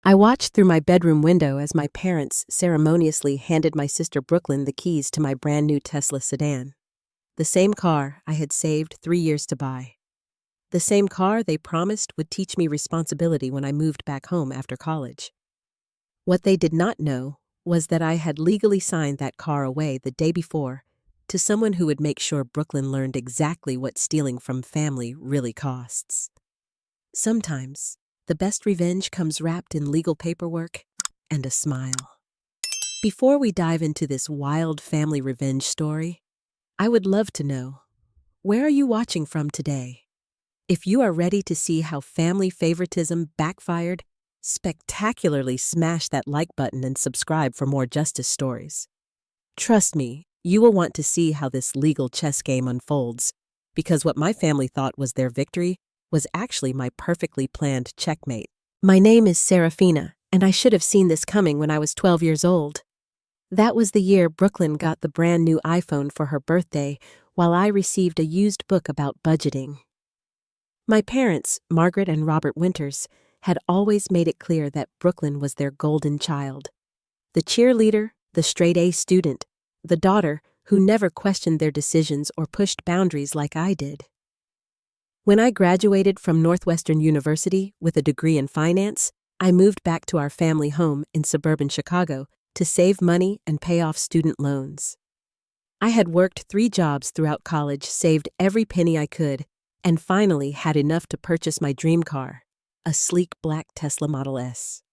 I watched through my bedroom window as my parents ceremoniously handed my sister Brooklyn the keys to my brand new Tesla sedan. The same car I had saved 3 years to buy. The same car they promised would teach me responsibility when I moved back home after college. What they did not know was that I had legally signed that car away the day before to someone who would make sure Brooklyn learned exactly what stealing from family really costs. Sometimes, the best revenge comes wrapped in legal paperwork and a smile. Before we dive into this wild family revenge story, I would love to know, where are you watching from today? If you are ready to see how family favoritism backfired, spectacularly smash that like button and subscribe for more justice stories. Trust me, you will want to see how this legal chess game unfolds, because what my family thought was their victory was actually my perfectly planned checkmate. My name is Serafina, and I should have seen this coming when I was 12 years old. That was the year Brooklyn got the brand new iPhone for her birthday, while I received a used book about budgeting. My parents, Margaret and Robert Winters, had always made it clear that Brooklyn was their golden child. The cheerleader, the straight-A student, the daughter who never questioned their decisions or pushed boundaries like I did. When I graduated from Northwestern University with a degree in finance, I moved back to our family home in suburban Chicago to save money and pay off student loans. I had worked 3 jobs throughout college, saved every penny I could, and finally had enough to purchase my dream car, a sleek black Tesla Model S.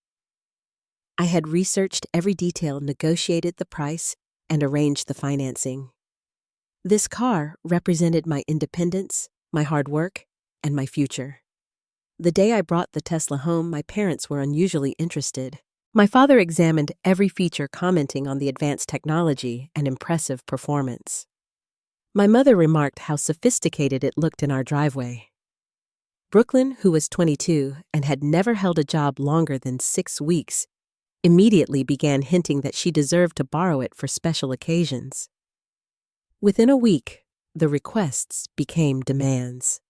I had researched every detail, negotiated the price, and arranged the financing. This car represented my independence, my hard work, and my future. The day I brought the Tesla home, my parents were unusually interested. My father examined every feature, commenting on the advanced technology and impressive performance. My mother remarked how sophisticated it looked in our driveway. Brooklyn, who was 22 and had never held a job longer than 6 weeks, immediately began hinting that she deserved to borrow it for special occasions. Within a week, the requests became demands.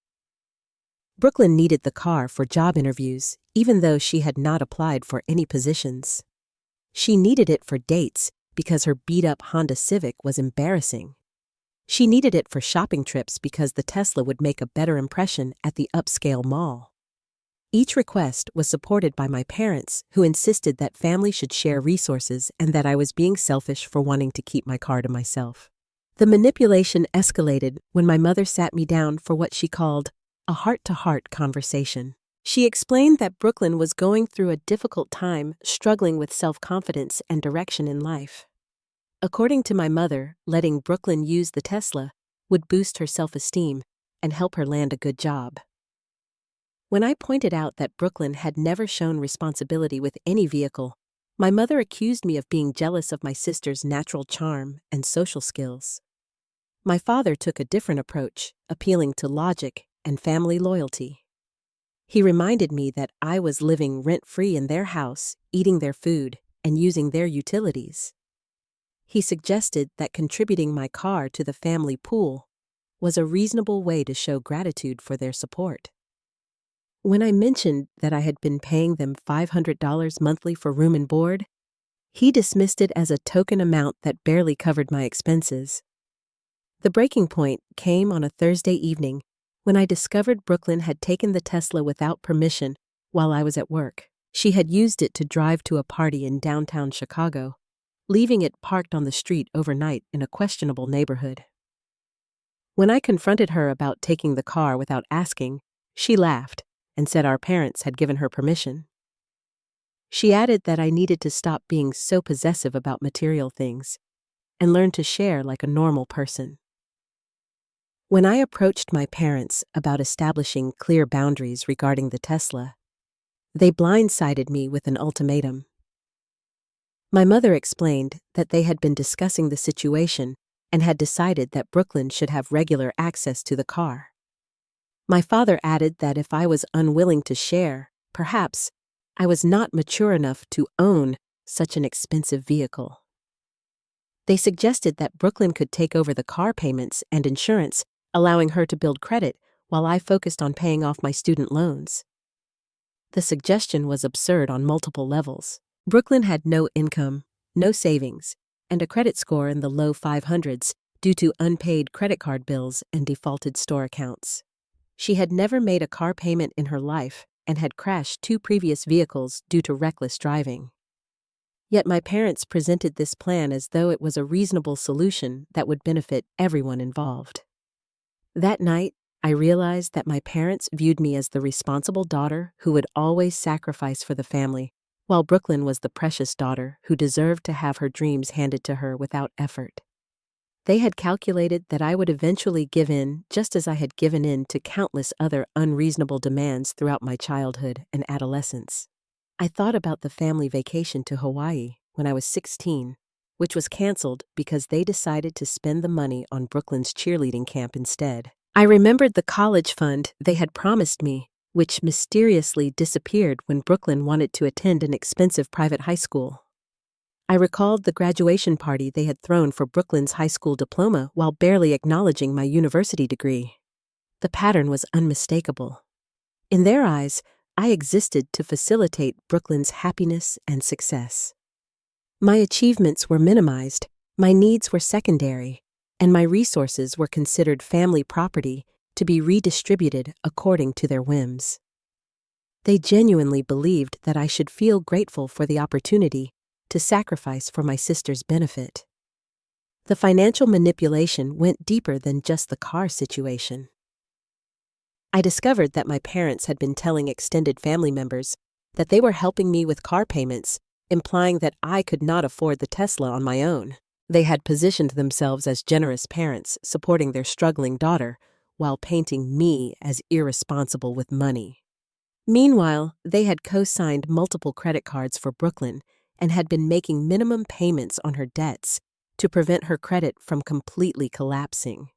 Brooklyn needed the car for job interviews, even though she had not applied for any positions. She needed it for dates because her beat-up Honda Civic was embarrassing. She needed it for shopping trips because the Tesla would make a better impression at the upscale mall. Each request was supported by my parents, who insisted that family should share resources and that I was being selfish for wanting to keep my car to myself. The manipulation escalated when my mother sat me down for what she called a heart-to-heart conversation. She explained that Brooklyn was going through a difficult time, struggling with self-confidence and direction in life. According to my mother, letting Brooklyn use the Tesla would boost her self-esteem and help her land a good job. When I pointed out that Brooklyn had never shown responsibility with any vehicle, my mother accused me of being jealous of my sister's natural charm and social skills. My father took a different approach, appealing to logic and family loyalty. He reminded me that I was living rent-free in their house, eating their food, and using their utilities. He suggested that contributing my car to the family pool was a reasonable way to show gratitude for their support. When I mentioned that I had been paying them $500 monthly for room and board, he dismissed it as a token amount that barely covered my expenses. The breaking point came on a Thursday evening when I discovered Brooklyn had taken the Tesla without permission while I was at work. She had used it to drive to a party in downtown Chicago, leaving it parked on the street overnight in a questionable neighborhood. When I confronted her about taking the car without asking, she laughed and said our parents had given her permission. She added that I needed to stop being so possessive about material things and learn to share like a normal person. When I approached my parents about establishing clear boundaries regarding the Tesla, they blindsided me with an ultimatum. My mother explained that they had been discussing the situation and had decided that Brooklyn should have regular access to the car. My father added that if I was unwilling to share, perhaps I was not mature enough to own such an expensive vehicle. They suggested that Brooklyn could take over the car payments and insurance, allowing her to build credit while I focused on paying off my student loans. The suggestion was absurd on multiple levels. Brooklyn had no income, no savings, and a credit score in the low 500s due to unpaid credit card bills and defaulted store accounts. She had never made a car payment in her life and had crashed 2 previous vehicles due to reckless driving. Yet my parents presented this plan as though it was a reasonable solution that would benefit everyone involved. That night, I realized that my parents viewed me as the responsible daughter who would always sacrifice for the family, while Brooklyn was the precious daughter who deserved to have her dreams handed to her without effort. They had calculated that I would eventually give in just as I had given in to countless other unreasonable demands throughout my childhood and adolescence. I thought about the family vacation to Hawaii when I was 16, which was canceled because they decided to spend the money on Brooklyn's cheerleading camp instead. I remembered the college fund they had promised me, which mysteriously disappeared when Brooklyn wanted to attend an expensive private high school. I recalled the graduation party they had thrown for Brooklyn's high school diploma while barely acknowledging my university degree. The pattern was unmistakable. In their eyes, I existed to facilitate Brooklyn's happiness and success. My achievements were minimized, my needs were secondary, and my resources were considered family property to be redistributed according to their whims. They genuinely believed that I should feel grateful for the opportunity to sacrifice for my sister's benefit. The financial manipulation went deeper than just the car situation. I discovered that my parents had been telling extended family members that they were helping me with car payments, implying that I could not afford the Tesla on my own. They had positioned themselves as generous parents supporting their struggling daughter while painting me as irresponsible with money. Meanwhile, they had co-signed multiple credit cards for Brooklyn and had been making minimum payments on her debts to prevent her credit from completely collapsing.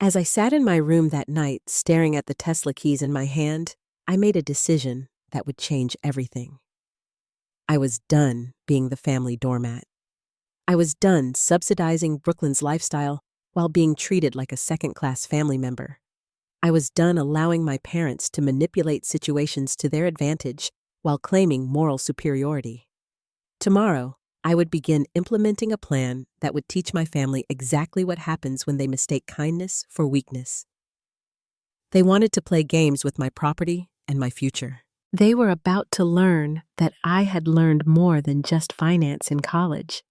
As I sat in my room that night staring at the Tesla keys in my hand, I made a decision that would change everything. I was done being the family doormat. I was done subsidizing Brooklyn's lifestyle while being treated like a second-class family member. I was done allowing my parents to manipulate situations to their advantage while claiming moral superiority. Tomorrow, I would begin implementing a plan that would teach my family exactly what happens when they mistake kindness for weakness. They wanted to play games with my property and my future. They were about to learn that I had learned more than just finance in college.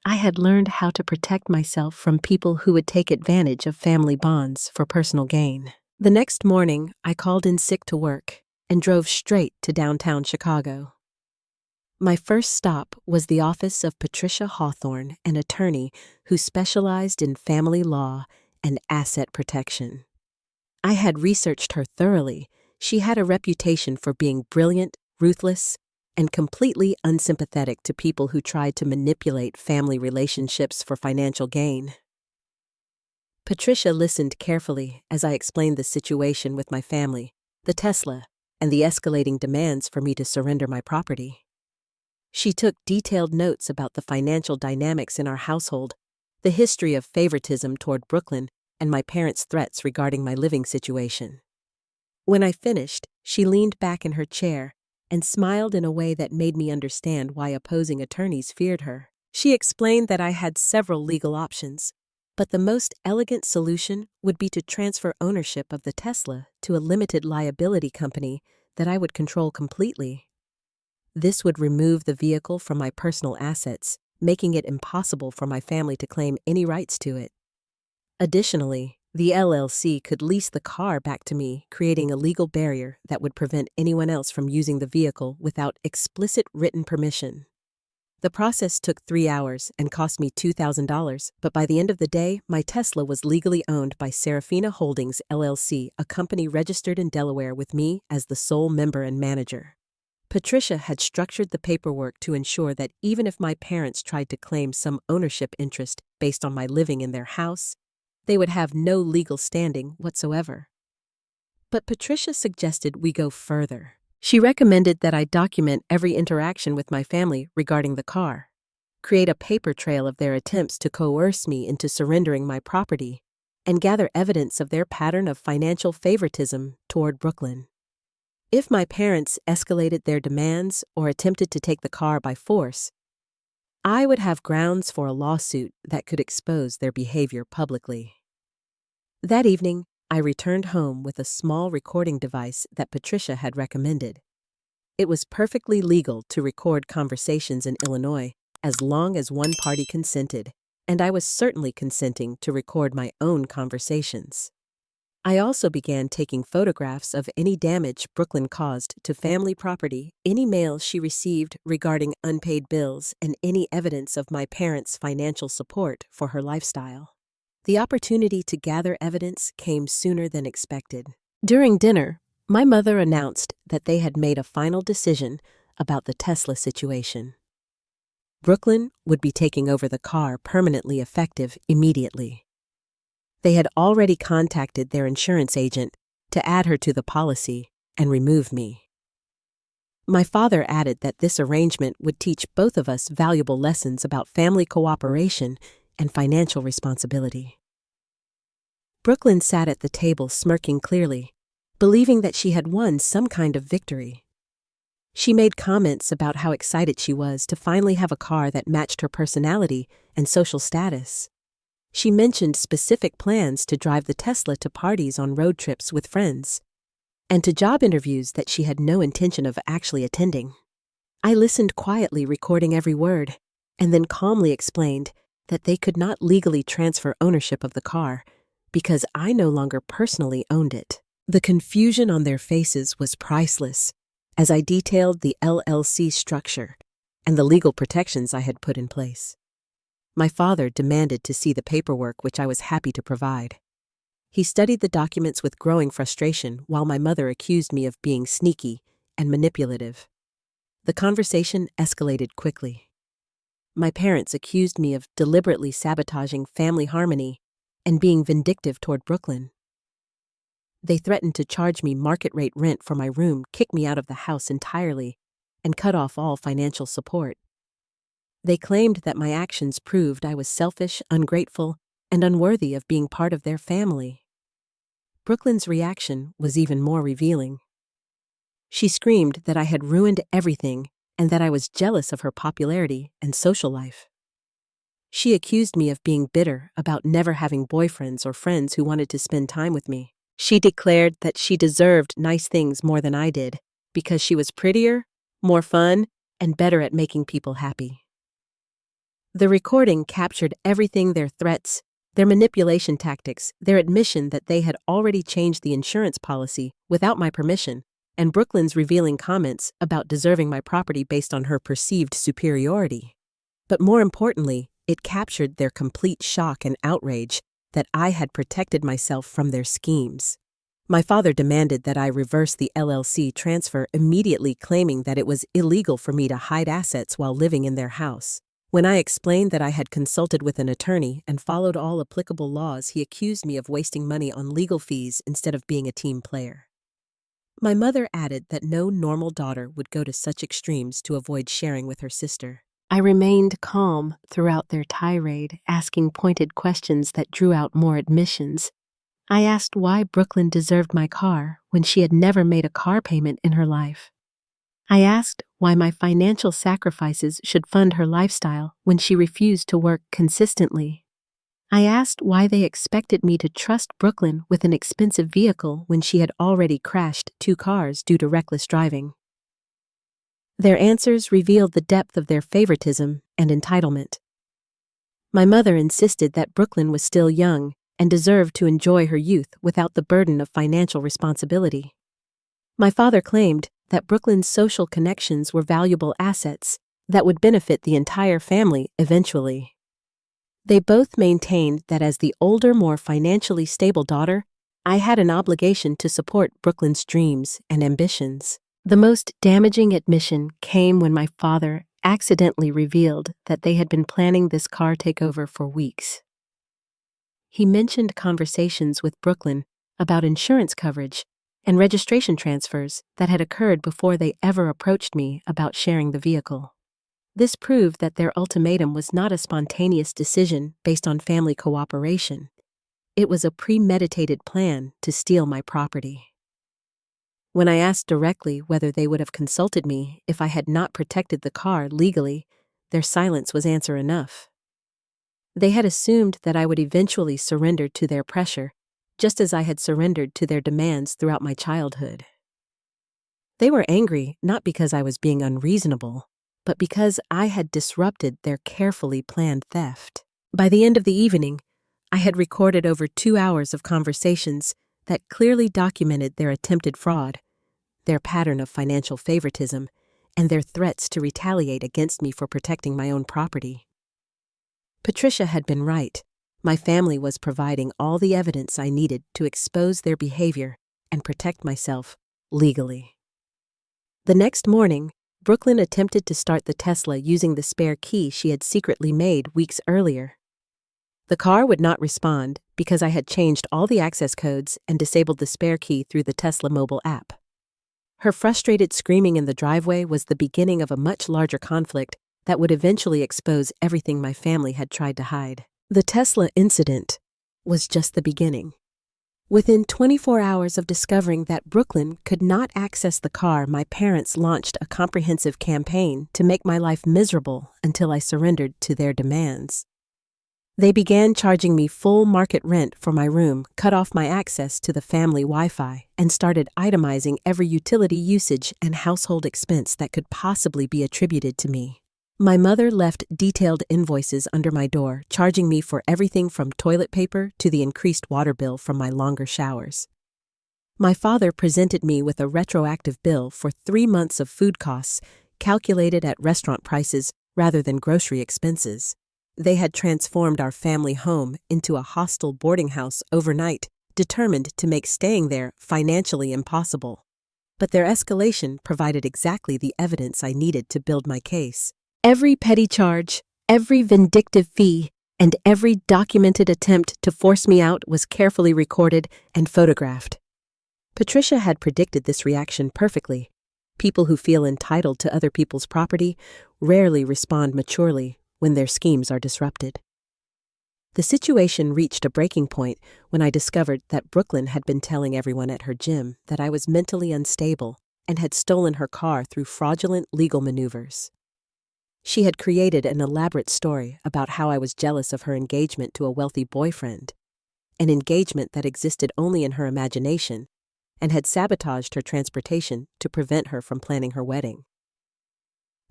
I had learned how to protect myself from people who would take advantage of family bonds for personal gain. The next morning, I called in sick to work and drove straight to downtown Chicago. My first stop was the office of Patricia Hawthorne, an attorney who specialized in family law and asset protection. I had researched her thoroughly. She had a reputation for being brilliant, ruthless, and completely unsympathetic to people who tried to manipulate family relationships for financial gain. Patricia listened carefully as I explained the situation with my family, the Tesla, and the escalating demands for me to surrender my property. She took detailed notes about the financial dynamics in our household, the history of favoritism toward Brooklyn, and my parents' threats regarding my living situation. When I finished, she leaned back in her chair and smiled in a way that made me understand why opposing attorneys feared her. She explained that I had several legal options, but the most elegant solution would be to transfer ownership of the Tesla to a limited liability company that I would control completely. This would remove the vehicle from my personal assets, making it impossible for my family to claim any rights to it. Additionally, the LLC could lease the car back to me, creating a legal barrier that would prevent anyone else from using the vehicle without explicit written permission. The process took 3 hours and cost me $2,000, but by the end of the day, my Tesla was legally owned by Serafina Holdings, LLC, a company registered in Delaware with me as the sole member and manager. Patricia had structured the paperwork to ensure that even if my parents tried to claim some ownership interest based on my living in their house, they would have no legal standing whatsoever. But Patricia suggested we go further. She recommended that I document every interaction with my family regarding the car, create a paper trail of their attempts to coerce me into surrendering my property, and gather evidence of their pattern of financial favoritism toward Brooklyn. If my parents escalated their demands or attempted to take the car by force, I would have grounds for a lawsuit that could expose their behavior publicly. That evening, I returned home with a small recording device that Patricia had recommended. It was perfectly legal to record conversations in Illinois as long as one party consented, and I was certainly consenting to record my own conversations. I also began taking photographs of any damage Brooklyn caused to family property, any mail she received regarding unpaid bills, and any evidence of my parents' financial support for her lifestyle. The opportunity to gather evidence came sooner than expected. During dinner, my mother announced that they had made a final decision about the Tesla situation. Brooklyn would be taking over the car permanently effective immediately. They had already contacted their insurance agent to add her to the policy and remove me. My father added that this arrangement would teach both of us valuable lessons about family cooperation and financial responsibility. Brooklyn sat at the table smirking clearly, believing that she had won some kind of victory. She made comments about how excited she was to finally have a car that matched her personality and social status. She mentioned specific plans to drive the Tesla to parties on road trips with friends, and to job interviews that she had no intention of actually attending. I listened quietly, recording every word, and then calmly explained that they could not legally transfer ownership of the car because I no longer personally owned it. The confusion on their faces was priceless as I detailed the LLC structure and the legal protections I had put in place. My father demanded to see the paperwork, which I was happy to provide. He studied the documents with growing frustration while my mother accused me of being sneaky and manipulative. The conversation escalated quickly. My parents accused me of deliberately sabotaging family harmony and being vindictive toward Brooklyn. They threatened to charge me market-rate rent for my room, kick me out of the house entirely, and cut off all financial support. They claimed that my actions proved I was selfish, ungrateful, and unworthy of being part of their family. Brooklyn's reaction was even more revealing. She screamed that I had ruined everything and that I was jealous of her popularity and social life. She accused me of being bitter about never having boyfriends or friends who wanted to spend time with me. She declared that she deserved nice things more than I did because she was prettier, more fun, and better at making people happy. The recording captured everything: their threats, their manipulation tactics, their admission that they had already changed the insurance policy without my permission, and Brooklyn's revealing comments about deserving my property based on her perceived superiority. But more importantly, it captured their complete shock and outrage that I had protected myself from their schemes. My father demanded that I reverse the LLC transfer immediately, claiming that it was illegal for me to hide assets while living in their house. When I explained that I had consulted with an attorney and followed all applicable laws, he accused me of wasting money on legal fees instead of being a team player. My mother added that no normal daughter would go to such extremes to avoid sharing with her sister. I remained calm throughout their tirade, asking pointed questions that drew out more admissions. I asked why Brooklyn deserved my car when she had never made a car payment in her life. I asked why my financial sacrifices should fund her lifestyle when she refused to work consistently. I asked why they expected me to trust Brooklyn with an expensive vehicle when she had already crashed 2 cars due to reckless driving. Their answers revealed the depth of their favoritism and entitlement. My mother insisted that Brooklyn was still young and deserved to enjoy her youth without the burden of financial responsibility. My father claimed that Brooklyn's social connections were valuable assets that would benefit the entire family eventually. They both maintained that as the older, more financially stable daughter, I had an obligation to support Brooklyn's dreams and ambitions. The most damaging admission came when my father accidentally revealed that they had been planning this car takeover for weeks. He mentioned conversations with Brooklyn about insurance coverage and registration transfers that had occurred before they ever approached me about sharing the vehicle. This proved that their ultimatum was not a spontaneous decision based on family cooperation. It was a premeditated plan to steal my property. When I asked directly whether they would have consulted me if I had not protected the car legally, their silence was answer enough. They had assumed that I would eventually surrender to their pressure, just as I had surrendered to their demands throughout my childhood. They were angry not because I was being unreasonable, but because I had disrupted their carefully planned theft. By the end of the evening, I had recorded over 2 hours of conversations that clearly documented their attempted fraud, their pattern of financial favoritism, and their threats to retaliate against me for protecting my own property. Patricia had been right. My family was providing all the evidence I needed to expose their behavior and protect myself legally. The next morning, Brooklyn attempted to start the Tesla using the spare key she had secretly made weeks earlier. The car would not respond because I had changed all the access codes and disabled the spare key through the Tesla mobile app. Her frustrated screaming in the driveway was the beginning of a much larger conflict that would eventually expose everything my family had tried to hide. The Tesla incident was just the beginning. Within 24 hours of discovering that Brooklyn could not access the car, my parents launched a comprehensive campaign to make my life miserable until I surrendered to their demands. They began charging me full market rent for my room, cut off my access to the family Wi-Fi, and started itemizing every utility usage and household expense that could possibly be attributed to me. My mother left detailed invoices under my door, charging me for everything from toilet paper to the increased water bill from my longer showers. My father presented me with a retroactive bill for 3 months of food costs, calculated at restaurant prices rather than grocery expenses. They had transformed our family home into a hostile boarding house overnight, determined to make staying there financially impossible. But their escalation provided exactly the evidence I needed to build my case. Every petty charge, every vindictive fee, and every documented attempt to force me out was carefully recorded and photographed. Patricia had predicted this reaction perfectly. People who feel entitled to other people's property rarely respond maturely when their schemes are disrupted. The situation reached a breaking point when I discovered that Brooklyn had been telling everyone at her gym that I was mentally unstable and had stolen her car through fraudulent legal maneuvers. She had created an elaborate story about how I was jealous of her engagement to a wealthy boyfriend, an engagement that existed only in her imagination, and had sabotaged her transportation to prevent her from planning her wedding.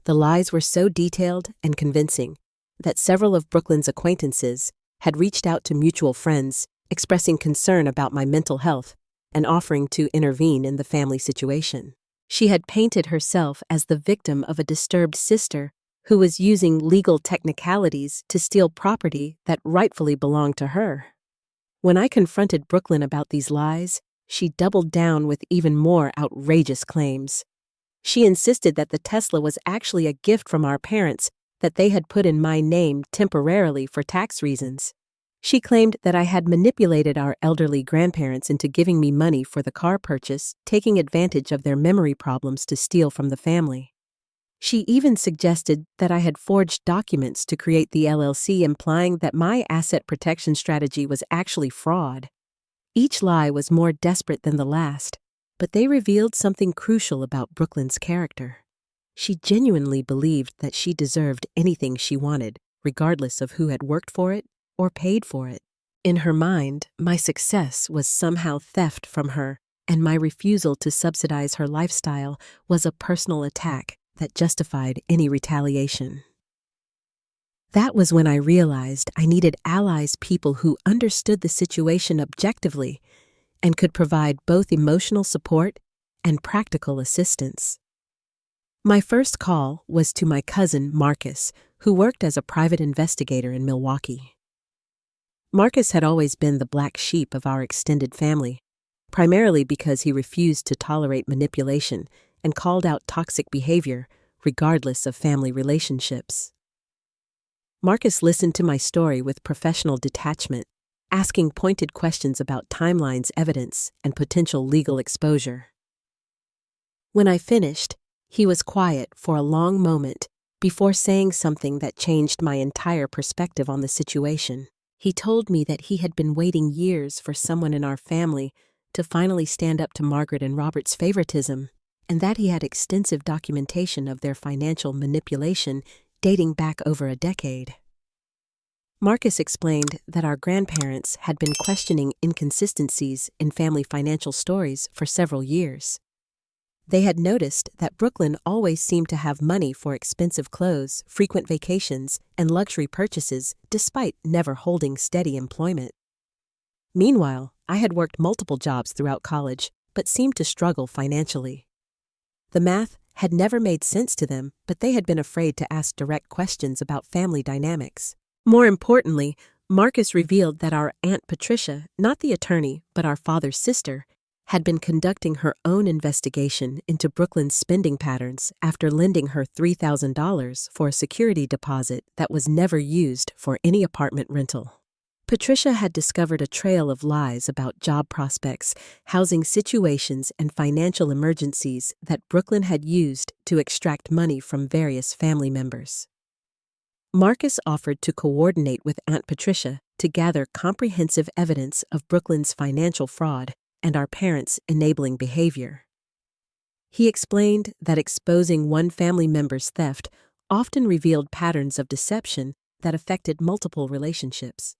The lies were so detailed and convincing that several of Brooklyn's acquaintances had reached out to mutual friends, expressing concern about my mental health and offering to intervene in the family situation. She had painted herself as the victim of a disturbed sister who was using legal technicalities to steal property that rightfully belonged to her. When I confronted Brooklyn about these lies, she doubled down with even more outrageous claims. She insisted that the Tesla was actually a gift from our parents that they had put in my name temporarily for tax reasons. She claimed that I had manipulated our elderly grandparents into giving me money for the car purchase, taking advantage of their memory problems to steal from the family. She even suggested that I had forged documents to create the LLC, implying that my asset protection strategy was actually fraud. Each lie was more desperate than the last, but they revealed something crucial about Brooklyn's character. She genuinely believed that she deserved anything she wanted, regardless of who had worked for it or paid for it. In her mind, my success was somehow theft from her, and my refusal to subsidize her lifestyle was a personal attack that justified any retaliation. That was when I realized I needed allies, people who understood the situation objectively and could provide both emotional support and practical assistance. My first call was to my cousin Marcus, who worked as a private investigator in Milwaukee. Marcus had always been the black sheep of our extended family, primarily because he refused to tolerate manipulation and called out toxic behavior, regardless of family relationships. Marcus listened to my story with professional detachment, asking pointed questions about timelines, evidence, and potential legal exposure. When I finished, he was quiet for a long moment before saying something that changed my entire perspective on the situation. He told me that he had been waiting years for someone in our family to finally stand up to Margaret and Robert's favoritism, and that he had extensive documentation of their financial manipulation dating back over a decade. Marcus explained that our grandparents had been questioning inconsistencies in family financial stories for several years. They had noticed that Brooklyn always seemed to have money for expensive clothes, frequent vacations, and luxury purchases despite never holding steady employment. Meanwhile, I had worked multiple jobs throughout college, but seemed to struggle financially. The math had never made sense to them, but they had been afraid to ask direct questions about family dynamics. More importantly, Marcus revealed that our Aunt Patricia, not the attorney, but our father's sister, had been conducting her own investigation into Brooklyn's spending patterns after lending her $3,000 for a security deposit that was never used for any apartment rental. Patricia had discovered a trail of lies about job prospects, housing situations, and financial emergencies that Brooklyn had used to extract money from various family members. Marcus offered to coordinate with Aunt Patricia to gather comprehensive evidence of Brooklyn's financial fraud and our parents' enabling behavior. He explained that exposing one family member's theft often revealed patterns of deception that affected multiple relationships.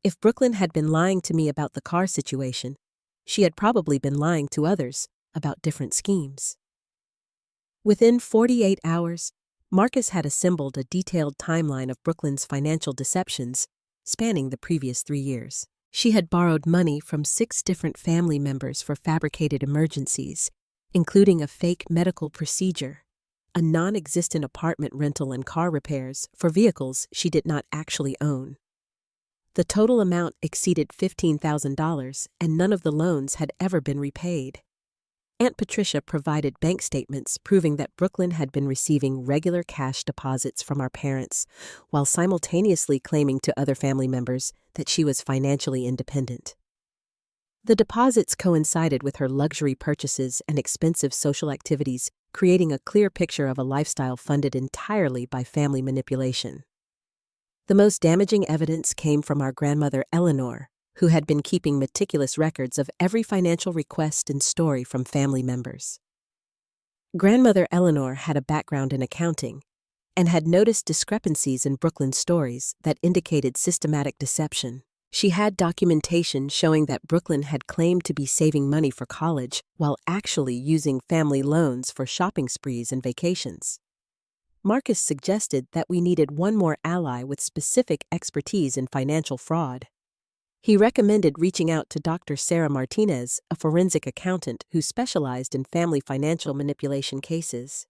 If Brooklyn had been lying to me about the car situation, she had probably been lying to others about different schemes. Within 48 hours, Marcus had assembled a detailed timeline of Brooklyn's financial deceptions spanning the previous 3 years. She had borrowed money from 6 different family members for fabricated emergencies, including a fake medical procedure, a non-existent apartment rental and car repairs for vehicles she did not actually own. The total amount exceeded $15,000, and none of the loans had ever been repaid. Aunt Patricia provided bank statements proving that Brooklyn had been receiving regular cash deposits from our parents, while simultaneously claiming to other family members that she was financially independent. The deposits coincided with her luxury purchases and expensive social activities, creating a clear picture of a lifestyle funded entirely by family manipulation. The most damaging evidence came from our grandmother Eleanor, who had been keeping meticulous records of every financial request and story from family members. Grandmother Eleanor had a background in accounting and had noticed discrepancies in Brooklyn's stories that indicated systematic deception. She had documentation showing that Brooklyn had claimed to be saving money for college while actually using family loans for shopping sprees and vacations. Marcus suggested that we needed one more ally with specific expertise in financial fraud. He recommended reaching out to Dr. Sarah Martinez, a forensic accountant who specialized in family financial manipulation cases.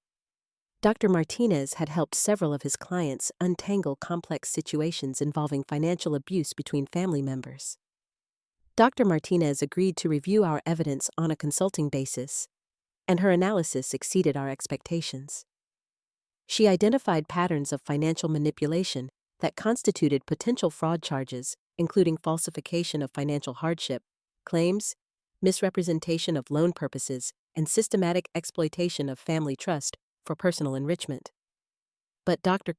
Dr. Martinez had helped several of his clients untangle complex situations involving financial abuse between family members. Dr. Martinez agreed to review our evidence on a consulting basis, and her analysis exceeded our expectations. She identified patterns of financial manipulation that constituted potential fraud charges, including falsification of financial hardship, claims, misrepresentation of loan purposes, and systematic exploitation of family trust for personal enrichment. But Dr.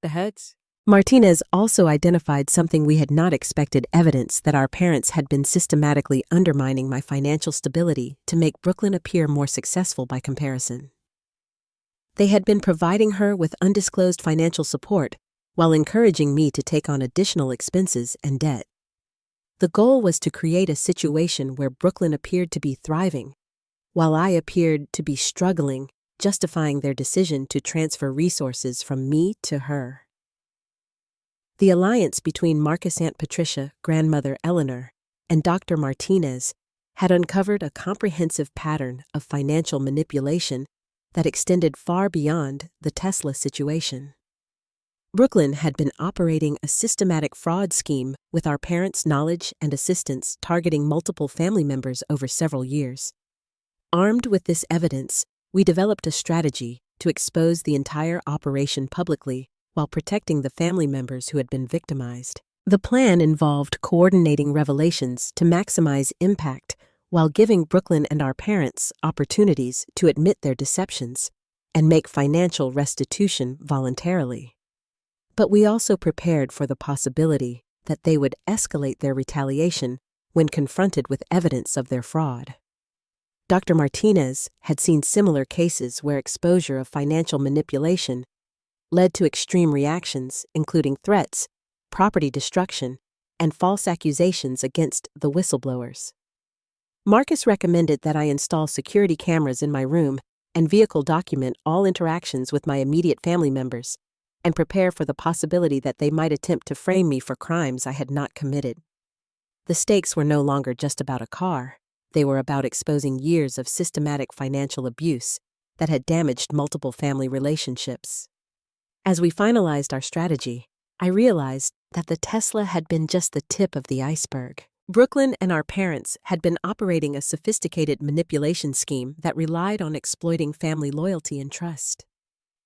Martinez also identified something we had not expected: evidence that our parents had been systematically undermining my financial stability to make Brooklyn appear more successful by comparison. They had been providing her with undisclosed financial support while encouraging me to take on additional expenses and debt. The goal was to create a situation where Brooklyn appeared to be thriving, while I appeared to be struggling, justifying their decision to transfer resources from me to her. The alliance between Marcus' Aunt Patricia, grandmother Eleanor, and Dr. Martinez had uncovered a comprehensive pattern of financial manipulation that extended far beyond the Tesla situation. Brooklyn had been operating a systematic fraud scheme with our parents' knowledge and assistance, targeting multiple family members over several years. Armed with this evidence, we developed a strategy to expose the entire operation publicly while protecting the family members who had been victimized. The plan involved coordinating revelations to maximize impact while giving Brooklyn and our parents opportunities to admit their deceptions and make financial restitution voluntarily. But we also prepared for the possibility that they would escalate their retaliation when confronted with evidence of their fraud. Dr. Martinez had seen similar cases where exposure of financial manipulation led to extreme reactions, including threats, property destruction, and false accusations against the whistleblowers. Marcus recommended that I install security cameras in my room and vehicle document all interactions with my immediate family members, and prepare for the possibility that they might attempt to frame me for crimes I had not committed. The stakes were no longer just about a car. They were about exposing years of systematic financial abuse that had damaged multiple family relationships. As we finalized our strategy, I realized that the Tesla had been just the tip of the iceberg. Brooklyn and our parents had been operating a sophisticated manipulation scheme that relied on exploiting family loyalty and trust.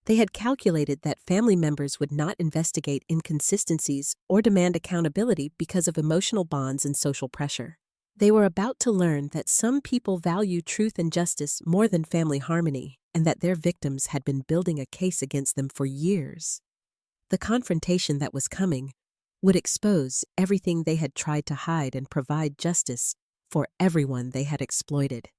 They had calculated that family members would not investigate inconsistencies or demand accountability because of emotional bonds and social pressure. They were about to learn that some people value truth and justice more than family harmony, and that their victims had been building a case against them for years. The confrontation that was coming would expose everything they had tried to hide and provide justice for everyone they had exploited.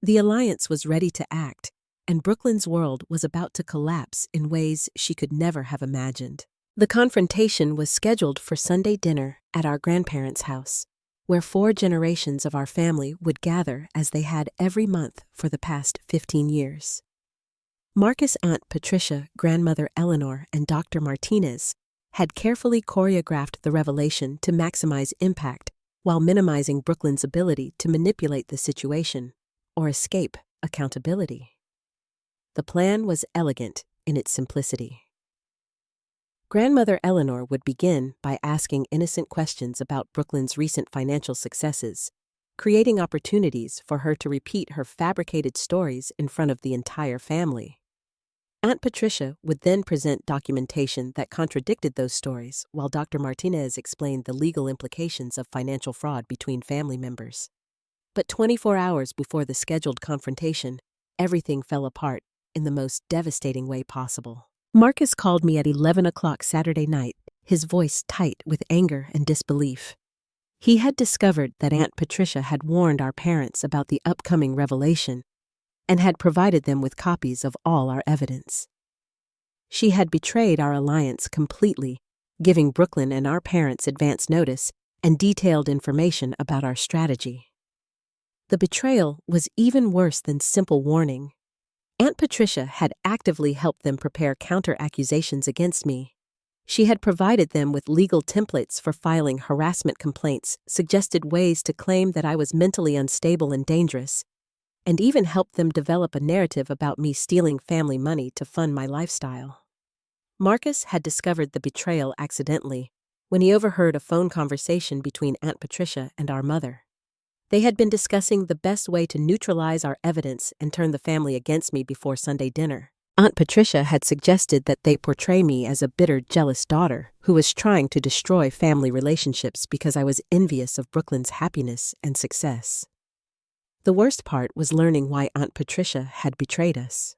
The alliance was ready to act, and Brooklyn's world was about to collapse in ways she could never have imagined. The confrontation was scheduled for Sunday dinner at our grandparents' house, where 4 generations of our family would gather as they had every month for the past 15 years. Marcus' Aunt Patricia, Grandmother Eleanor, and Dr. Martinez had carefully choreographed the revelation to maximize impact while minimizing Brooklyn's ability to manipulate the situation or escape accountability. The plan was elegant in its simplicity. Grandmother Eleanor would begin by asking innocent questions about Brooklyn's recent financial successes, creating opportunities for her to repeat her fabricated stories in front of the entire family. Aunt Patricia would then present documentation that contradicted those stories, while Dr. Martinez explained the legal implications of financial fraud between family members. But 24 hours before the scheduled confrontation, everything fell apart in the most devastating way possible. Marcus called me at 11 o'clock Saturday night, his voice tight with anger and disbelief. He had discovered that Aunt Patricia had warned our parents about the upcoming revelation and had provided them with copies of all our evidence. She had betrayed our alliance completely, giving Brooklyn and our parents advance notice and detailed information about our strategy. The betrayal was even worse than simple warning. Aunt Patricia had actively helped them prepare counter-accusations against me. She had provided them with legal templates for filing harassment complaints, suggested ways to claim that I was mentally unstable and dangerous, and even helped them develop a narrative about me stealing family money to fund my lifestyle. Marcus had discovered the betrayal accidentally when he overheard a phone conversation between Aunt Patricia and our mother. They had been discussing the best way to neutralize our evidence and turn the family against me before Sunday dinner. Aunt Patricia had suggested that they portray me as a bitter, jealous daughter who was trying to destroy family relationships because I was envious of Brooklyn's happiness and success. The worst part was learning why Aunt Patricia had betrayed us.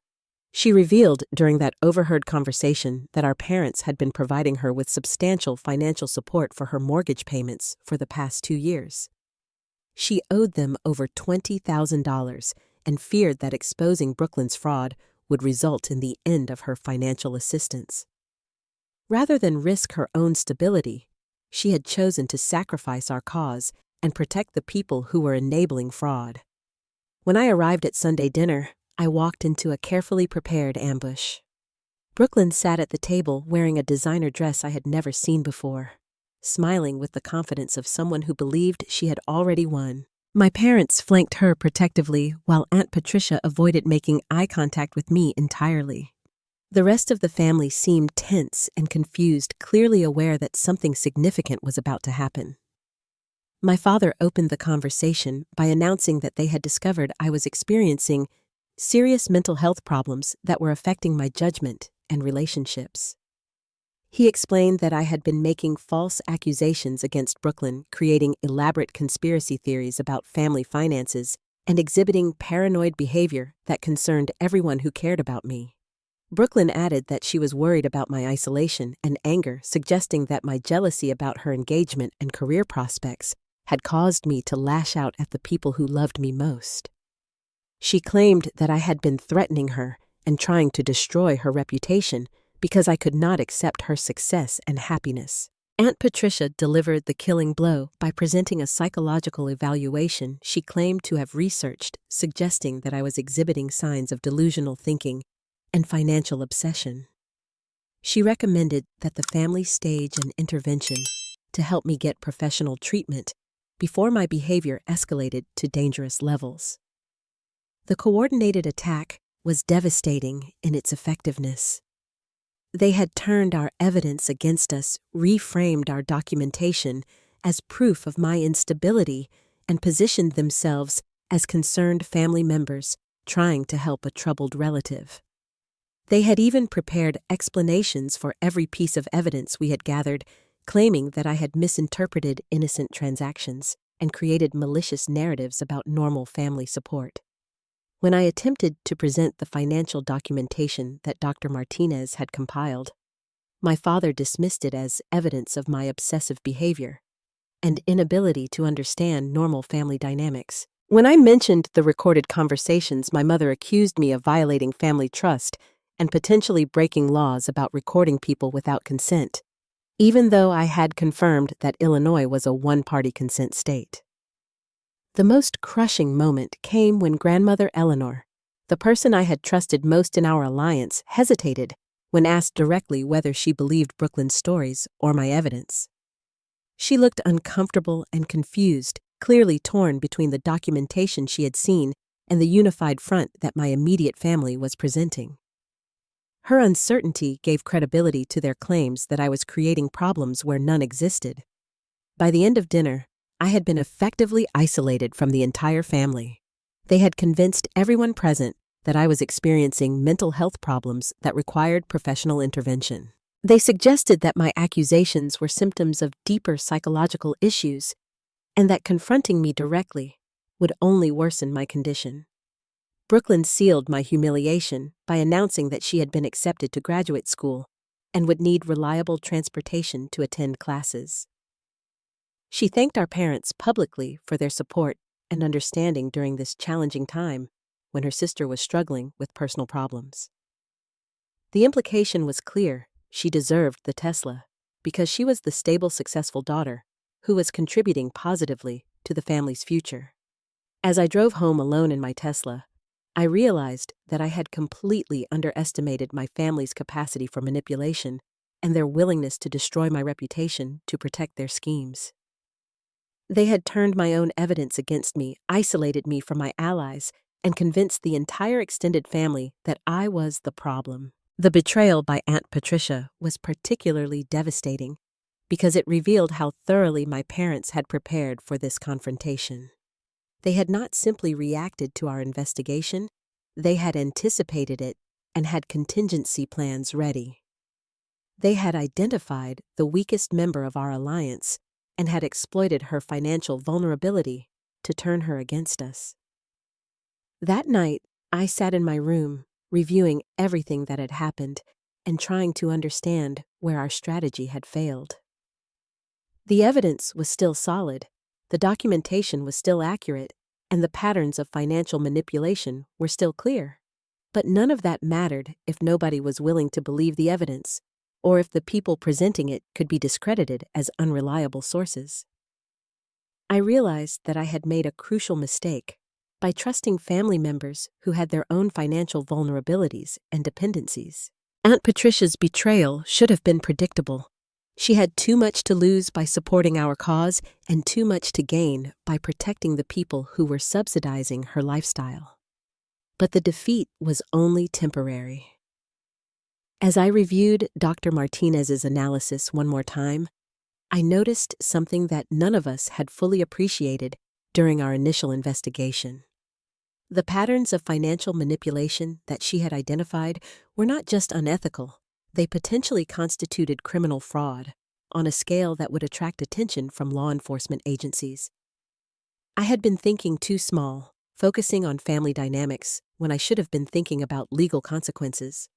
She revealed during that overheard conversation that our parents had been providing her with substantial financial support for her mortgage payments for the past 2 years. She owed them over $20,000 and feared that exposing Brooklyn's fraud would result in the end of her financial assistance. Rather than risk her own stability, she had chosen to sacrifice our cause and protect the people who were enabling fraud. When I arrived at Sunday dinner, I walked into a carefully prepared ambush. Brooklyn sat at the table wearing a designer dress I had never seen before, smiling with the confidence of someone who believed she had already won. My parents flanked her protectively, while Aunt Patricia avoided making eye contact with me entirely. The rest of the family seemed tense and confused, clearly aware that something significant was about to happen. My father opened the conversation by announcing that they had discovered I was experiencing serious mental health problems that were affecting my judgment and relationships. He explained that I had been making false accusations against Brooklyn, creating elaborate conspiracy theories about family finances, and exhibiting paranoid behavior that concerned everyone who cared about me. Brooklyn added that she was worried about my isolation and anger, suggesting that my jealousy about her engagement and career prospects had caused me to lash out at the people who loved me most. She claimed that I had been threatening her and trying to destroy her reputation because I could not accept her success and happiness. Aunt Patricia delivered the killing blow by presenting a psychological evaluation she claimed to have researched, suggesting that I was exhibiting signs of delusional thinking and financial obsession. She recommended that the family stage an intervention to help me get professional treatment before my behavior escalated to dangerous levels. The coordinated attack was devastating in its effectiveness. They had turned our evidence against us, reframed our documentation as proof of my instability, and positioned themselves as concerned family members trying to help a troubled relative. They had even prepared explanations for every piece of evidence we had gathered, claiming that I had misinterpreted innocent transactions and created malicious narratives about normal family support. When I attempted to present the financial documentation that Dr. Martinez had compiled, my father dismissed it as evidence of my obsessive behavior and inability to understand normal family dynamics. When I mentioned the recorded conversations, my mother accused me of violating family trust and potentially breaking laws about recording people without consent, even though I had confirmed that Illinois was a one-party consent state. The most crushing moment came when Grandmother Eleanor, the person I had trusted most in our alliance, hesitated when asked directly whether she believed Brooklyn's stories or my evidence. She looked uncomfortable and confused, clearly torn between the documentation she had seen and the unified front that my immediate family was presenting. Her uncertainty gave credibility to their claims that I was creating problems where none existed. By the end of dinner, I had been effectively isolated from the entire family. They had convinced everyone present that I was experiencing mental health problems that required professional intervention. They suggested that my accusations were symptoms of deeper psychological issues and that confronting me directly would only worsen my condition. Brooklyn sealed my humiliation by announcing that she had been accepted to graduate school and would need reliable transportation to attend classes. She thanked our parents publicly for their support and understanding during this challenging time when her sister was struggling with personal problems. The implication was clear: she deserved the Tesla because she was the stable, successful daughter who was contributing positively to the family's future. As I drove home alone in my Tesla, I realized that I had completely underestimated my family's capacity for manipulation and their willingness to destroy my reputation to protect their schemes. They had turned my own evidence against me, isolated me from my allies, and convinced the entire extended family that I was the problem. The betrayal by Aunt Patricia was particularly devastating because it revealed how thoroughly my parents had prepared for this confrontation. They had not simply reacted to our investigation, they had anticipated it and had contingency plans ready. They had identified the weakest member of our alliance and had exploited her financial vulnerability to turn her against us. That night, I sat in my room, reviewing everything that had happened and trying to understand where our strategy had failed. The evidence was still solid, the documentation was still accurate, and the patterns of financial manipulation were still clear. But none of that mattered if nobody was willing to believe the evidence, or if the people presenting it could be discredited as unreliable sources. I realized that I had made a crucial mistake by trusting family members who had their own financial vulnerabilities and dependencies. Aunt Patricia's betrayal should have been predictable. She had too much to lose by supporting our cause and too much to gain by protecting the people who were subsidizing her lifestyle. But the defeat was only temporary. As I reviewed Dr. Martinez's analysis one more time, I noticed something that none of us had fully appreciated during our initial investigation. The patterns of financial manipulation that she had identified were not just unethical, they potentially constituted criminal fraud on a scale that would attract attention from law enforcement agencies. I had been thinking too small, focusing on family dynamics when I should have been thinking about legal consequences.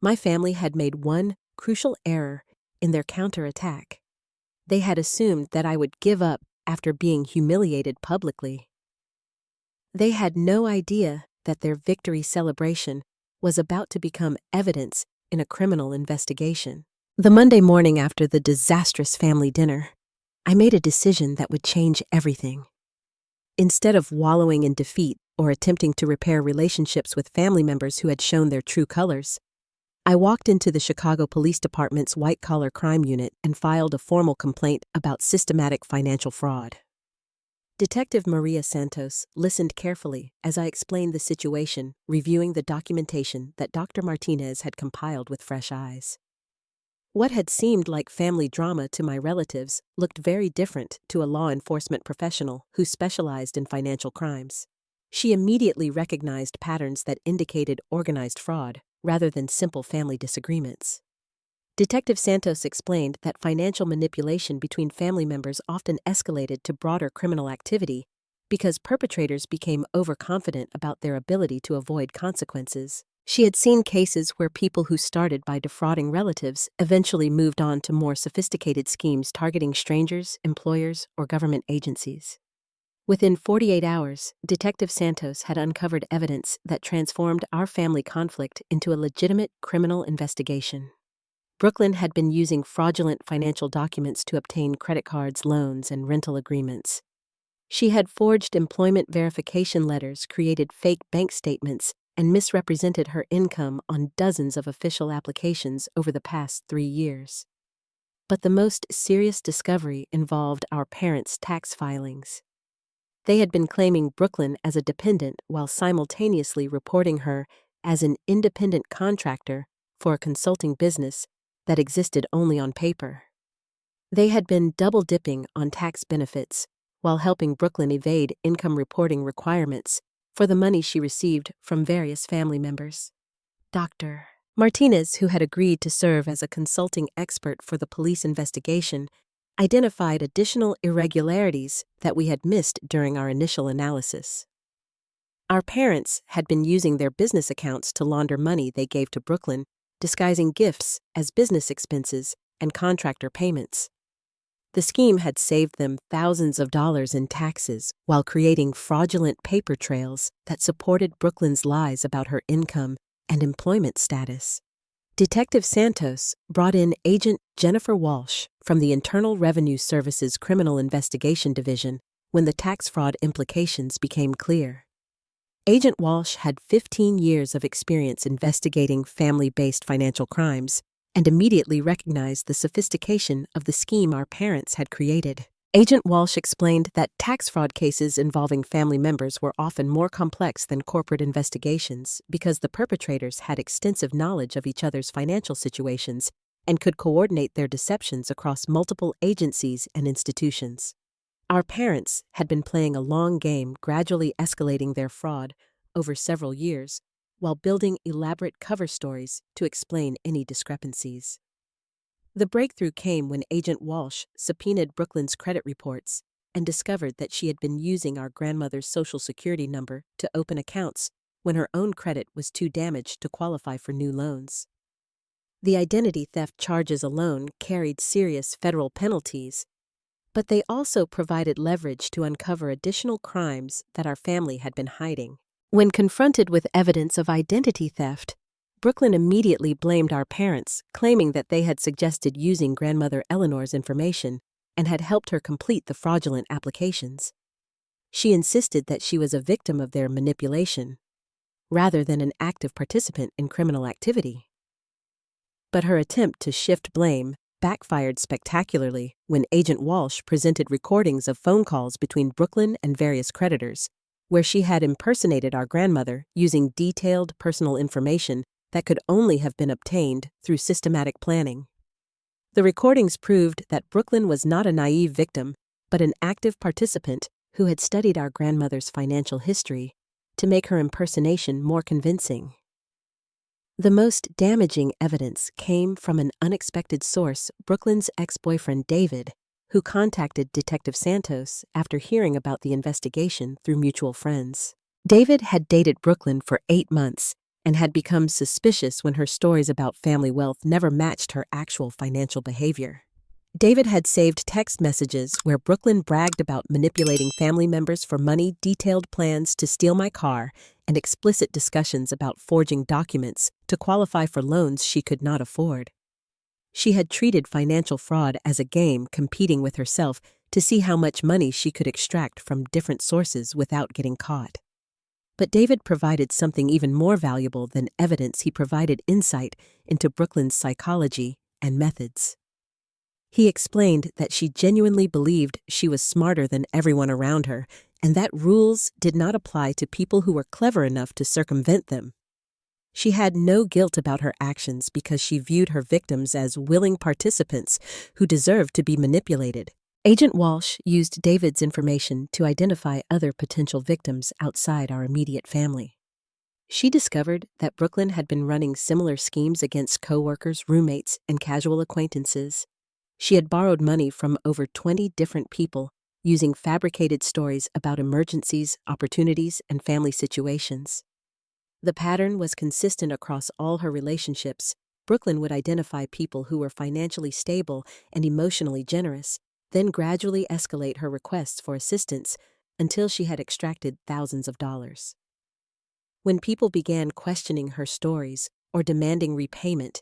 My family had made one crucial error in their counterattack. They had assumed that I would give up after being humiliated publicly. They had no idea that their victory celebration was about to become evidence in a criminal investigation. The Monday morning after the disastrous family dinner, I made a decision that would change everything. Instead of wallowing in defeat or attempting to repair relationships with family members who had shown their true colors, I walked into the Chicago Police Department's white-collar crime unit and filed a formal complaint about systematic financial fraud. Detective Maria Santos listened carefully as I explained the situation, reviewing the documentation that Dr. Martinez had compiled with fresh eyes. What had seemed like family drama to my relatives looked very different to a law enforcement professional who specialized in financial crimes. She immediately recognized patterns that indicated organized fraud rather than simple family disagreements. Detective Santos explained that financial manipulation between family members often escalated to broader criminal activity because perpetrators became overconfident about their ability to avoid consequences. She had seen cases where people who started by defrauding relatives eventually moved on to more sophisticated schemes targeting strangers, employers, or government agencies. Within 48 hours, Detective Santos had uncovered evidence that transformed our family conflict into a legitimate criminal investigation. Brooklyn had been using fraudulent financial documents to obtain credit cards, loans, and rental agreements. She had forged employment verification letters, created fake bank statements, and misrepresented her income on dozens of official applications over the past 3 years. But the most serious discovery involved our parents' tax filings. They had been claiming Brooklyn as a dependent while simultaneously reporting her as an independent contractor for a consulting business that existed only on paper. They had been double-dipping on tax benefits while helping Brooklyn evade income reporting requirements for the money she received from various family members. Dr. Martinez, who had agreed to serve as a consulting expert for the police investigation, identified additional irregularities that we had missed during our initial analysis. Our parents had been using their business accounts to launder money they gave to Brooklyn, disguising gifts as business expenses and contractor payments. The scheme had saved them thousands of dollars in taxes while creating fraudulent paper trails that supported Brooklyn's lies about her income and employment status. Detective Santos brought in Agent Jennifer Walsh from the Internal Revenue Service's Criminal Investigation Division when the tax fraud implications became clear. Agent Walsh had 15 years of experience investigating family-based financial crimes and immediately recognized the sophistication of the scheme our parents had created. Agent Walsh explained that tax fraud cases involving family members were often more complex than corporate investigations because the perpetrators had extensive knowledge of each other's financial situations and could coordinate their deceptions across multiple agencies and institutions. Our parents had been playing a long game, gradually escalating their fraud over several years, while building elaborate cover stories to explain any discrepancies. The breakthrough came when Agent Walsh subpoenaed Brooklyn's credit reports and discovered that she had been using our grandmother's Social Security number to open accounts when her own credit was too damaged to qualify for new loans. The identity theft charges alone carried serious federal penalties, but they also provided leverage to uncover additional crimes that our family had been hiding. When confronted with evidence of identity theft, Brooklyn immediately blamed our parents, claiming that they had suggested using grandmother Eleanor's information and had helped her complete the fraudulent applications. She insisted that she was a victim of their manipulation, rather than an active participant in criminal activity. But her attempt to shift blame backfired spectacularly when Agent Walsh presented recordings of phone calls between Brooklyn and various creditors, where she had impersonated our grandmother using detailed personal information that could only have been obtained through systematic planning. The recordings proved that Brooklyn was not a naive victim, but an active participant who had studied our grandmother's financial history to make her impersonation more convincing. The most damaging evidence came from an unexpected source, Brooklyn's ex-boyfriend David, who contacted Detective Santos after hearing about the investigation through mutual friends. David had dated Brooklyn for 8 months and had become suspicious when her stories about family wealth never matched her actual financial behavior. David had saved text messages where Brooklyn bragged about manipulating family members for money, detailed plans to steal my car, and explicit discussions about forging documents to qualify for loans she could not afford. She had treated financial fraud as a game competing with herself to see how much money she could extract from different sources without getting caught. But David provided something even more valuable than evidence. He provided insight into Brooklyn's psychology and methods. He explained that she genuinely believed she was smarter than everyone around her, and that rules did not apply to people who were clever enough to circumvent them. She had no guilt about her actions because she viewed her victims as willing participants who deserved to be manipulated. Agent Walsh used David's information to identify other potential victims outside our immediate family. She discovered that Brooklyn had been running similar schemes against coworkers, roommates, and casual acquaintances. She had borrowed money from over 20 different people, using fabricated stories about emergencies, opportunities, and family situations. The pattern was consistent across all her relationships. Brooklyn would identify people who were financially stable and emotionally generous, then gradually escalate her requests for assistance until she had extracted thousands of dollars. When people began questioning her stories or demanding repayment,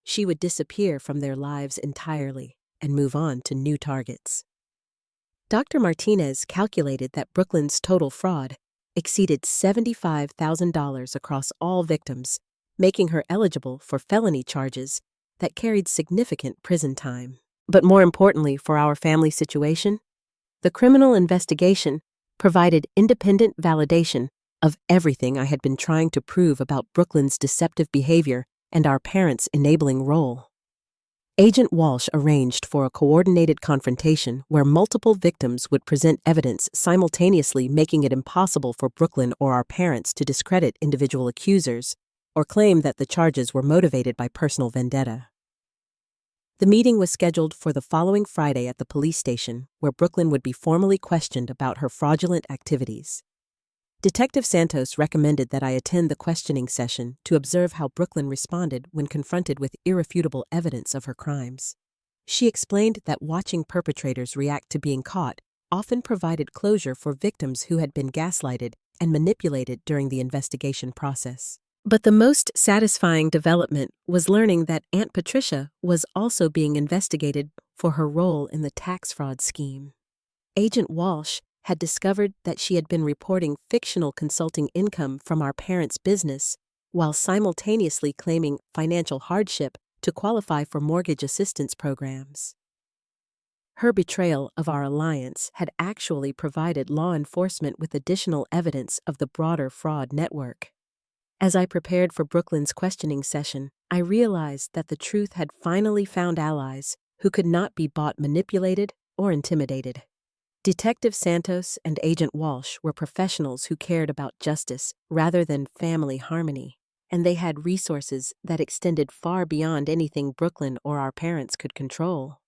she would disappear from their lives entirely and move on to new targets. Dr. Martinez calculated that Brooklyn's total fraud exceeded $75,000 across all victims, making her eligible for felony charges that carried significant prison time. But more importantly for our family situation, the criminal investigation provided independent validation of everything I had been trying to prove about Brooklyn's deceptive behavior and our parents' enabling role. Agent Walsh arranged for a coordinated confrontation where multiple victims would present evidence simultaneously, making it impossible for Brooklyn or our parents to discredit individual accusers or claim that the charges were motivated by personal vendetta. The meeting was scheduled for the following Friday at the police station, where Brooklyn would be formally questioned about her fraudulent activities. Detective Santos recommended that I attend the questioning session to observe how Brooklyn responded when confronted with irrefutable evidence of her crimes. She explained that watching perpetrators react to being caught often provided closure for victims who had been gaslighted and manipulated during the investigation process. But the most satisfying development was learning that Aunt Patricia was also being investigated for her role in the tax fraud scheme. Agent Walsh had discovered that she had been reporting fictional consulting income from our parents' business while simultaneously claiming financial hardship to qualify for mortgage assistance programs. Her betrayal of our alliance had actually provided law enforcement with additional evidence of the broader fraud network. As I prepared for Brooklyn's questioning session, I realized that the truth had finally found allies who could not be bought, manipulated, or intimidated. Detective Santos and Agent Walsh were professionals who cared about justice rather than family harmony, and they had resources that extended far beyond anything Brooklyn or our parents could control.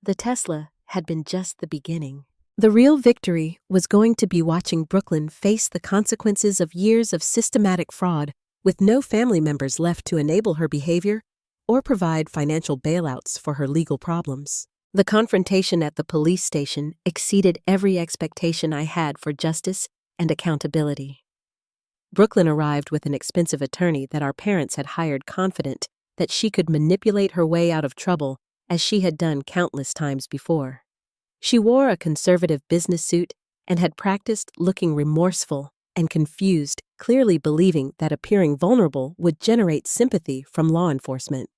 The Tesla had been just the beginning. The real victory was going to be watching Brooklyn face the consequences of years of systematic fraud with no family members left to enable her behavior or provide financial bailouts for her legal problems. The confrontation at the police station exceeded every expectation I had for justice and accountability. Brooklyn arrived with an expensive attorney that our parents had hired, confident that she could manipulate her way out of trouble as she had done countless times before. She wore a conservative business suit and had practiced looking remorseful and confused, clearly believing that appearing vulnerable would generate sympathy from law enforcement.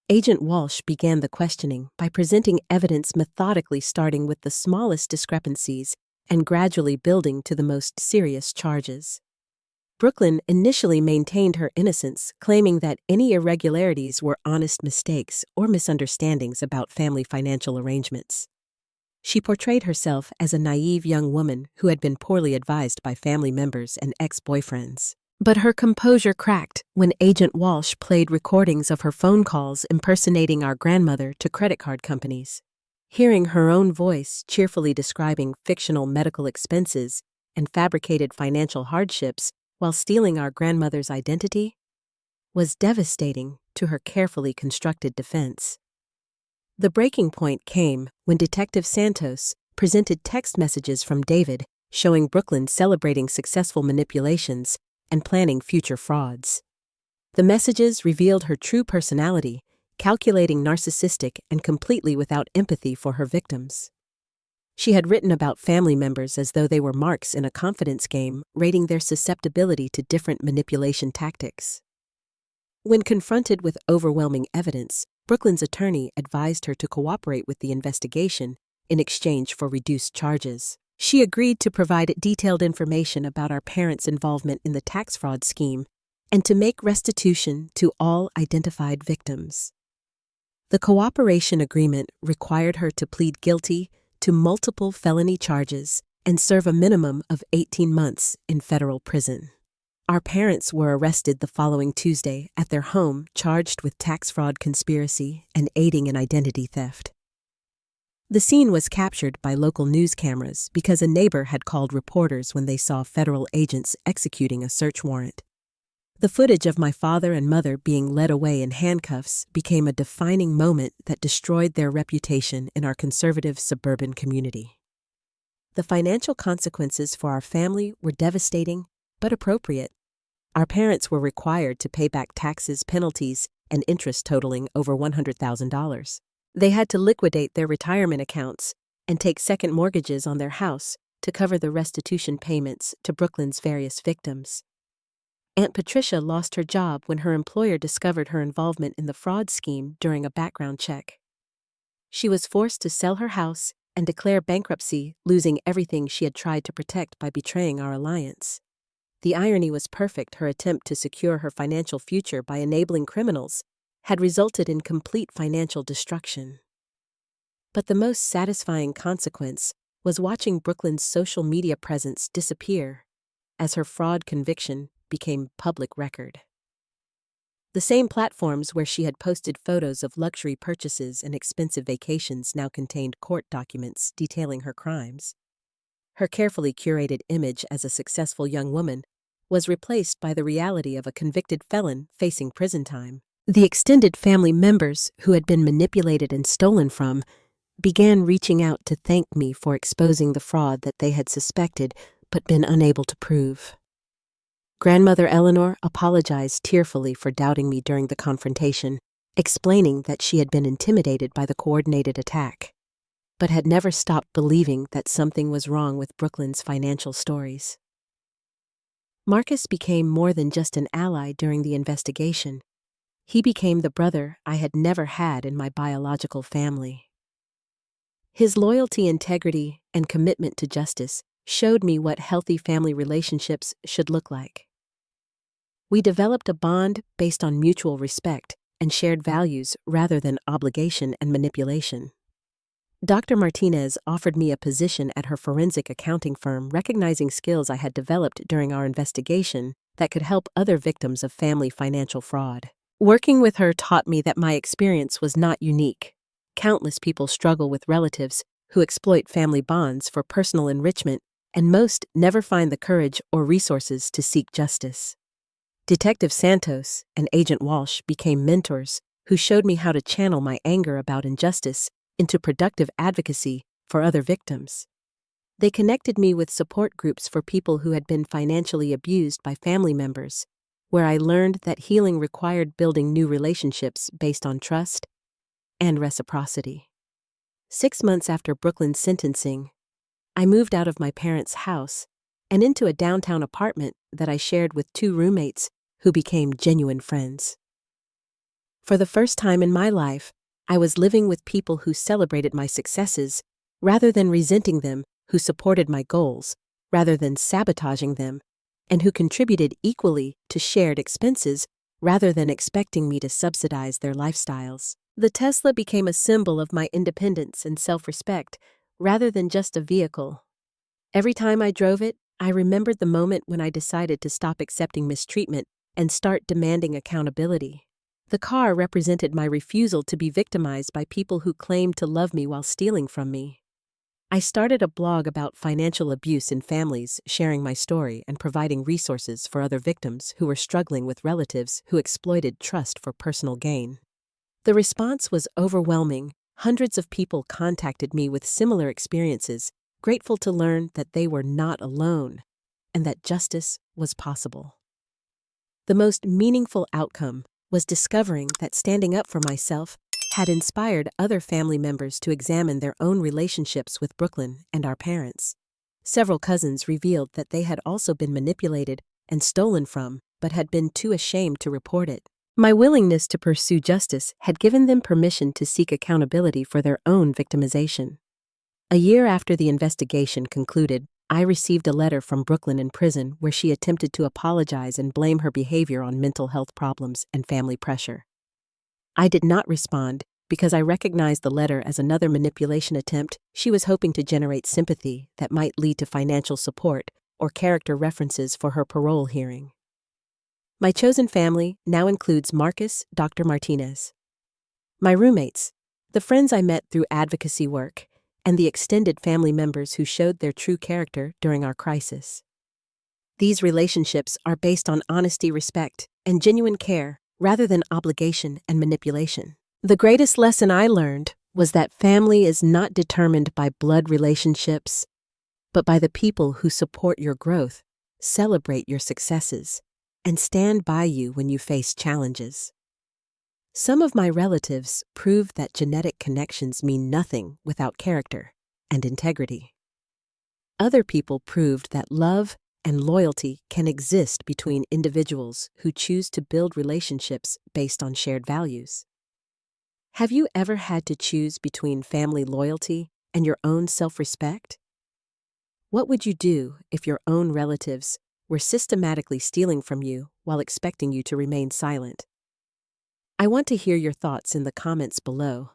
Agent Walsh began the questioning by presenting evidence methodically, starting with the smallest discrepancies and gradually building to the most serious charges. Brooklyn initially maintained her innocence, claiming that any irregularities were honest mistakes or misunderstandings about family financial arrangements. She portrayed herself as a naive young woman who had been poorly advised by family members and ex-boyfriends. But her composure cracked when Agent Walsh played recordings of her phone calls impersonating our grandmother to credit card companies. Hearing her own voice cheerfully describing fictional medical expenses and fabricated financial hardships while stealing our grandmother's identity was devastating to her carefully constructed defense. The breaking point came when Detective Santos presented text messages from David showing Brooklyn celebrating successful manipulations and planning future frauds. The messages revealed her true personality, calculating, narcissistic, and completely without empathy for her victims. She had written about family members as though they were marks in a confidence game, rating their susceptibility to different manipulation tactics. When confronted with overwhelming evidence, Brooklyn's attorney advised her to cooperate with the investigation in exchange for reduced charges. She agreed to provide detailed information about our parents' involvement in the tax fraud scheme and to make restitution to all identified victims. The cooperation agreement required her to plead guilty to multiple felony charges and serve a minimum of 18 months in federal prison. Our parents were arrested the following Tuesday at their home, charged with tax fraud conspiracy and aiding in identity theft. The scene was captured by local news cameras because a neighbor had called reporters when they saw federal agents executing a search warrant. The footage of my father and mother being led away in handcuffs became a defining moment that destroyed their reputation in our conservative suburban community. The financial consequences for our family were devastating but appropriate. Our parents were required to pay back taxes, penalties, and interest totaling over $100,000. They had to liquidate their retirement accounts and take second mortgages on their house to cover the restitution payments to Brooklyn's various victims. Aunt Patricia lost her job when her employer discovered her involvement in the fraud scheme during a background check. She was forced to sell her house and declare bankruptcy, losing everything she had tried to protect by betraying our alliance. The irony was perfect. Her attempt to secure her financial future by enabling criminals had resulted in complete financial destruction. But the most satisfying consequence was watching Brooklyn's social media presence disappear as her fraud conviction became public record. The same platforms where she had posted photos of luxury purchases and expensive vacations now contained court documents detailing her crimes. Her carefully curated image as a successful young woman was replaced by the reality of a convicted felon facing prison time. The extended family members who had been manipulated and stolen from began reaching out to thank me for exposing the fraud that they had suspected but been unable to prove. Grandmother Eleanor apologized tearfully for doubting me during the confrontation, explaining that she had been intimidated by the coordinated attack, but had never stopped believing that something was wrong with Brooklyn's financial stories. Marcus became more than just an ally during the investigation. He became the brother I had never had in my biological family. His loyalty, integrity, and commitment to justice showed me what healthy family relationships should look like. We developed a bond based on mutual respect and shared values rather than obligation and manipulation. Dr. Martinez offered me a position at her forensic accounting firm, recognizing skills I had developed during our investigation that could help other victims of family financial fraud. Working with her taught me that my experience was not unique. Countless people struggle with relatives who exploit family bonds for personal enrichment, and most never find the courage or resources to seek justice. Detective Santos and Agent Walsh became mentors who showed me how to channel my anger about injustice into productive advocacy for other victims. They connected me with support groups for people who had been financially abused by family members, where I learned that healing required building new relationships based on trust and reciprocity. 6 months after Brooklyn's sentencing, I moved out of my parents' house and into a downtown apartment that I shared with 2 roommates who became genuine friends. For the first time in my life, I was living with people who celebrated my successes rather than resenting them, who supported my goals rather than sabotaging them, and who contributed equally to shared expenses rather than expecting me to subsidize their lifestyles. The Tesla became a symbol of my independence and self-respect rather than just a vehicle. Every time I drove it, I remembered the moment when I decided to stop accepting mistreatment and start demanding accountability. The car represented my refusal to be victimized by people who claimed to love me while stealing from me. I started a blog about financial abuse in families, sharing my story and providing resources for other victims who were struggling with relatives who exploited trust for personal gain. The response was overwhelming, Hundreds of people contacted me with similar experiences, grateful to learn that they were not alone and that justice was possible. The most meaningful outcome was discovering that standing up for myself had inspired other family members to examine their own relationships with Brooklyn and our parents. Several cousins revealed that they had also been manipulated and stolen from, but had been too ashamed to report it. My willingness to pursue justice had given them permission to seek accountability for their own victimization. A year after the investigation concluded, I received a letter from Brooklyn in prison where she attempted to apologize and blame her behavior on mental health problems and family pressure. I did not respond because I recognized the letter as another manipulation attempt. She was hoping to generate sympathy that might lead to financial support or character references for her parole hearing. My chosen family now includes Marcus, Dr. Martinez, my roommates, the friends I met through advocacy work, and the extended family members who showed their true character during our crisis. These relationships are based on honesty, respect, and genuine care rather than obligation and manipulation. The greatest lesson I learned was that family is not determined by blood relationships, but by the people who support your growth, celebrate your successes, and stand by you when you face challenges. Some of my relatives proved that genetic connections mean nothing without character and integrity. Other people proved that love and loyalty can exist between individuals who choose to build relationships based on shared values. Have you ever had to choose between family loyalty and your own self-respect? What would you do if your own relatives were systematically stealing from you while expecting you to remain silent? I want to hear your thoughts in the comments below,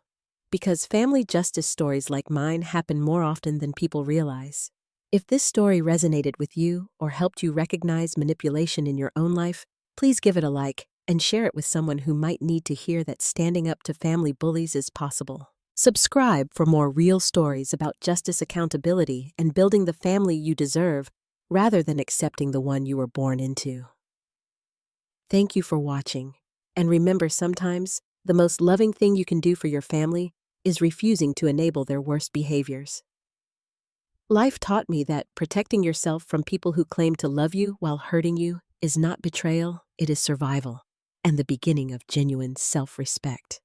because family justice stories like mine happen more often than people realize. If this story resonated with you or helped you recognize manipulation in your own life, please give it a like and share it with someone who might need to hear that standing up to family bullies is possible. Subscribe for more real stories about justice, accountability, and building the family you deserve rather than accepting the one you were born into. Thank you for watching, and remember, sometimes the most loving thing you can do for your family is refusing to enable their worst behaviors. Life taught me that protecting yourself from people who claim to love you while hurting you is not betrayal, it is survival, and the beginning of genuine self-respect.